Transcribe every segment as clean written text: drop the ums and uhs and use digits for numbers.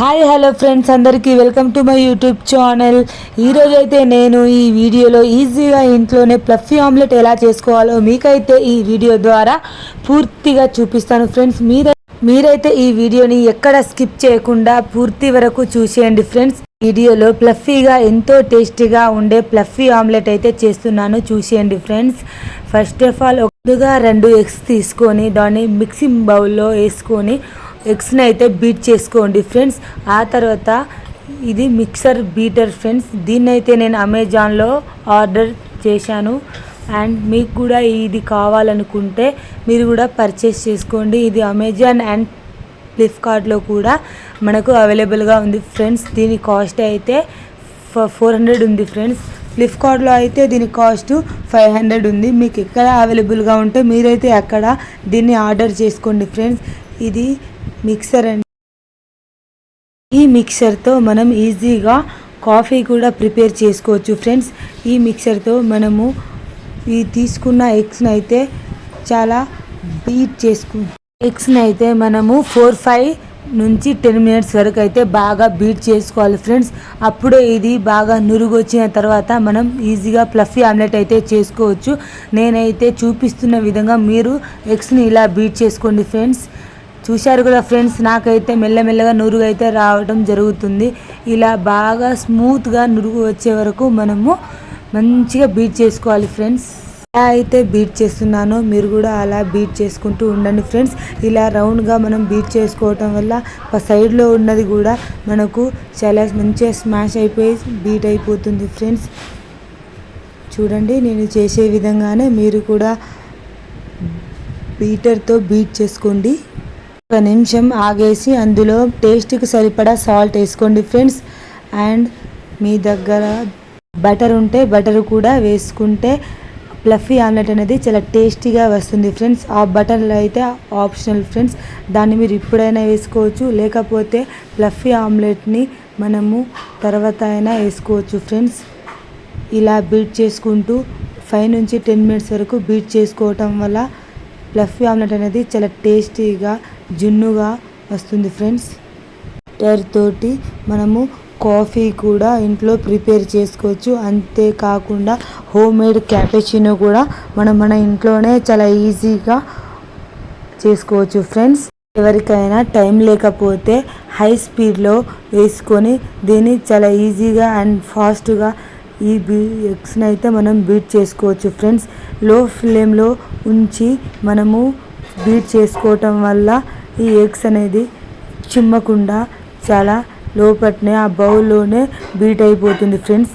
Hi hello friends, అందరికీ welcome to my YouTube channel. ఈరోజైతే నేను ఈ వీడియోలో ఈజీగా ఇంట్లోనే ఫ్లఫీ ఆమ్లెట్ ఎలా చేసుకోవాలో మీకైతే ఈ వీడియో ద్వారా పూర్తిగా చూపిస్తాను. ఫ్రెండ్స్, మీరైతే ఈ వీడియోని ఎక్కడ స్కిప్ చేయకుండా పూర్తి వరకు చూసేయండి. ఫ్రెండ్స్, వీడియోలో ఫ్లఫీగా ఎంతో టేస్టీగా ఉండే ఫ్లఫీ ఆమ్లెట్ అయితే చేస్తున్నాను, చూసేయండి. ఫ్రెండ్స్, ఫస్ట్ ఆఫ్ ఆల్ ముందుగా 2 ఎగ్స్ తీసుకొని దాన్ని మిక్సింగ్ బౌల్లో వేసుకొని ఎగ్స్ని అయితే బీట్ చేసుకోండి. ఫ్రెండ్స్, ఆ తర్వాత ఇది మిక్సర్ బీటర్. ఫ్రెండ్స్, దీన్ని అయితే నేను అమెజాన్లో ఆర్డర్ చేశాను. అండ్ మీకు కూడా ఇది కావాలనుకుంటే మీరు కూడా పర్చేస్ చేసుకోండి. ఇది అమెజాన్ అండ్ ఫ్లిప్కార్ట్లో కూడా మనకు అవైలబుల్గా ఉంది. ఫ్రెండ్స్, దీని కాస్ట్ అయితే 400 ఉంది. ఫ్రెండ్స్, ఫ్లిప్కార్ట్లో అయితే దీని కాస్ట్ 500 ఉంది. మీకు ఎక్కడ అవైలబుల్గా ఉంటే మీరైతే అక్కడ దీన్ని ఆర్డర్ చేసుకోండి. ఫ్రెండ్స్, ఇది మిక్సర్ అండి. ఈ మిక్సర్తో మనం ఈజీగా కాఫీ కూడా ప్రిపేర్ చేసుకోవచ్చు. ఫ్రెండ్స్, ఈ మిక్సర్తో మనము ఈ తీసుకున్న ఎగ్స్ని అయితే చాలా బీట్ ఎగ్స్ని అయితే మనము 4-5 నుంచి 10 మినిట్స్ వరకు అయితే బాగా బీట్ చేసుకోవాలి. ఫ్రెండ్స్, అప్పుడే ఇది బాగా నురుగు వచ్చిన తర్వాత మనం ఈజీగా ఫ్లఫీ ఆమ్లెట్ అయితే చేసుకోవచ్చు. నేనైతే చూపిస్తున్న విధంగా మీరు ఎగ్స్ని ఇలా బీట్ చేసుకోండి. ఫ్రెండ్స్, చూశారు కదా. ఫ్రెండ్స్, నాకైతే మెల్లమెల్లగా నురుగు అయితే రావడం జరుగుతుంది. ఇలా బాగా స్మూత్గా నురుగు వచ్చే వరకు మనము మంచిగా బీట్ చేసుకోవాలి. ఫ్రెండ్స్, ఎలా అయితే బీట్ చేస్తున్నానో మీరు కూడా అలా బీట్ చేసుకుంటూ ఉండండి. ఫ్రెండ్స్, ఇలా రౌండ్గా మనం బీట్ చేసుకోవటం వల్ల సైడ్లో ఉన్నది కూడా మనకు చాలా మంచిగా స్మాష్ అయిపోయి బీట్ అయిపోతుంది. ఫ్రెండ్స్, చూడండి, నేను చేసే విధంగానే మీరు కూడా బీటర్తో బీట్ చేసుకోండి. 1 నిమిషం ఆగేసి అందులో టేస్ట్కి సరిపడా సాల్ట్ వేసుకోండి. ఫ్రెండ్స్, అండ్ మీ దగ్గర బటర్ ఉంటే బటర్ కూడా వేసుకుంటే ఫ్లఫీ ఆమ్లెట్ అనేది చాలా టేస్టీగా వస్తుంది. ఫ్రెండ్స్, ఆ బటర్ అయితే ఆప్షనల్. ఫ్రెండ్స్, దాన్ని మీరు ఇప్పుడైనా వేసుకోవచ్చు, లేకపోతే ఫ్లఫీ ఆమ్లెట్ని మనము తర్వాత అయినా వేసుకోవచ్చు. ఫ్రెండ్స్, ఇలా బీట్ చేసుకుంటూ 5 నుంచి 10 మినిట్స్ వరకు బీట్ చేసుకోవటం వల్ల ఫ్లఫీ ఆమ్లెట్ అనేది చాలా టేస్టీగా జున్నుగా వస్తుంది. ఫ్రెండ్స్, బటర్ తోటి మనము కాఫీ కూడా ఇంట్లో ప్రిపేర్ చేసుకోవచ్చు. అంతేకాకుండా హోమ్ మేడ్ క్యాపుచినో కూడా మన ఇంట్లోనే చాలా ఈజీగా చేసుకోవచ్చు. ఫ్రెండ్స్, ఎవరికైనా టైం లేకపోతే హై స్పీడ్లో వేసుకొని దీన్ని చాలా ఈజీగా అండ్ ఫాస్ట్గా ఈ ఎగ్స్ని అయితే మనం బీట్ చేసుకోవచ్చు. ఫ్రెండ్స్, లో ఫ్లేమ్లో ఉంచి మనము బీట్ చేసుకోవటం వల్ల ఈ ఎగ్స్ అనేది చిమ్మకుండా చాలా లోపట్నే ఆ బౌల్లోనే బీట్ అయిపోతుంది. ఫ్రెండ్స్,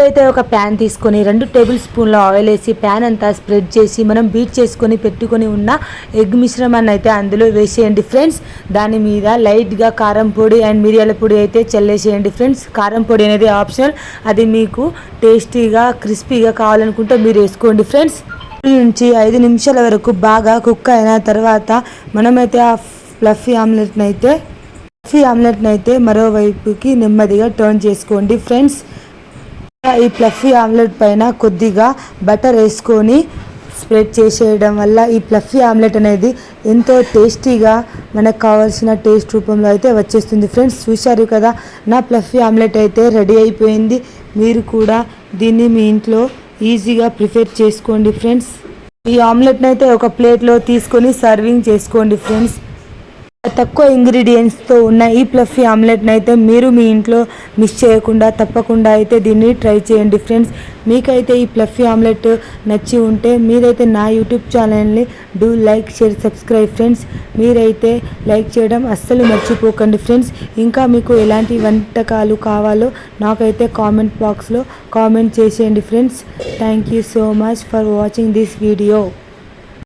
అయితే ఒక ప్యాన్ తీసుకొని 2 టేబుల్ స్పూన్ల ఆయిల్ వేసి ప్యాన్ అంతా స్ప్రెడ్ చేసి మనం బీట్ చేసుకొని పెట్టుకొని ఉన్న ఎగ్ మిశ్రమాన్ని అయితే అందులో వేసేయండి. ఫ్రెండ్స్, దాని మీద లైట్గా కారం పొడి అండ్ మిరియాల పొడి అయితే చల్లేసేయండి. ఫ్రెండ్స్, కారం పొడి అనేది ఆప్షనల్, అది మీకు టేస్టీగా క్రిస్పీగా కావాలనుకుంటే మీరు వేసుకోండి. ఫ్రెండ్స్, 3 నుంచి 5 నిమిషాల వరకు బాగా కుక్ అయిన తర్వాత మనమైతే ఆ ఫ్లఫీ ఆమ్లెట్ని అయితే మరోవైపుకి నెమ్మదిగా టర్న్ చేసుకోండి. ఫ్రెండ్స్, ఈ ఫ్లఫీ ఆమ్లెట్ పైన కొద్దిగా బటర్ వేసుకొని స్ప్రెడ్ చేసేయడం వల్ల ఈ ఫ్లఫీ ఆమ్లెట్ అనేది ఎంతో టేస్టీగా మనకు కావాల్సిన టేస్ట్ రూపంలో అయితే వచ్చేస్తుంది. ఫ్రెండ్స్, చూశారు కదా, నా ఫ్లఫీ ఆమ్లెట్ అయితే రెడీ అయిపోయింది. మీరు కూడా దీన్ని మీ ఇంట్లో ఈజీగా ప్రిపేర్ చేసుకోండి. ఫ్రెండ్స్, ఈ ఆమ్లెట్ని అయితే ఒక ప్లేట్లో తీసుకొని సర్వింగ్ చేసుకోండి. ఫ్రెండ్స్, తక్కువ ఇంగ్రీడియంట్స్తో ఉన్న ఈ ఫ్లఫీ ఆమ్లెట్ని అయితే మీరు మీ ఇంట్లో మిస్ చేయకుండా తప్పకుండా అయితే దీన్ని ట్రై చేయండి. ఫ్రెండ్స్, మీకైతే ఈ ఫ్లఫీ ఆమ్లెట్ నచ్చి ఉంటే మీరైతే నా యూట్యూబ్ ఛానల్ని do like, share, subscribe. Friends, మీరైతే లైక్ చేయడం అస్సలు మర్చిపోకండి. ఫ్రెండ్స్, ఇంకా మీకు ఎలాంటి వంటకాలు కావాలో నాకైతే కామెంట్ బాక్స్లో కామెంట్ చేసేయండి. Friends, thank you so much for watching this video.